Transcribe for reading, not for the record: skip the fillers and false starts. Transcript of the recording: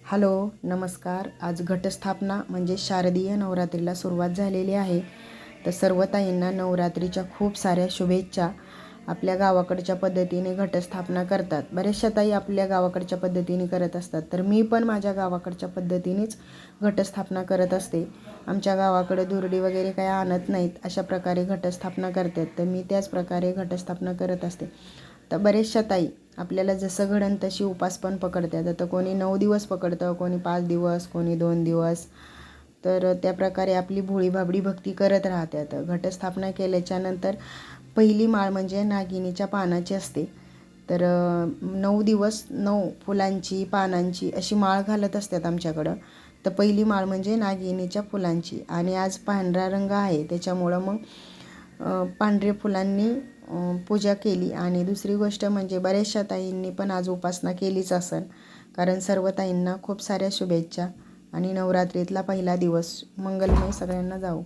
Hello नमस्कार. आज घटस्थापना म्हणजे शारदीय नवरात्रीला सुरुवात झालेली आहे. तर सर्व ताईंना नवरात्रीच्या खूप साऱ्या शुभेच्छा. आपल्या गावाकडच्या पद्धतीने घटस्थापना करतात. बऱ्याचशा ताई आपल्या गावाकडच्या पद्धतीने करत असतात, तर मी पण माझ्या गावाकडच्या पद्धतीनेच घटस्थापना करत असते. आमच्या गावाकडे दुर्डी वगैरे काही आणत नाहीत, अशा प्रकारे घटस्थापना करतात. तर मी त्याच प्रकारे घटस्थापना करत असते. तर बरेचशा ताई आपल्याला जसं घडन तशी उपास पण पकडतात. आता कोणी 9 दिवस पकडतं, कोणी 5 दिवस, कोणी 2 दिवस. तर त्या प्रकारे आपली भोळी भाबडी भक्ती करत राहतात. घटस्थापना केल्याच्यानंतर पहिली माळ म्हणजे नागिनीच्या पानाची असते. तर 9 दिवस 9 फुलांची पानांची अशी माळ घालत असतात आमच्याकडं. तर पहिली माळ म्हणजे नागिनीच्या फुलांची, आणि आज पांढरा रंग आहे त्याच्यामुळं मग पांढऱ्या फुलांनी पूजा केली. आणि दुसरी गोष्ट म्हणजे बऱ्याचशा ताईंनी पण आज उपासना केलीच असेल, कारण सर्व ताईंना खूप साऱ्या शुभेच्छा. आणि नवरात्रीतला पहिला दिवस मंगलमय सगळ्यांना जाऊ.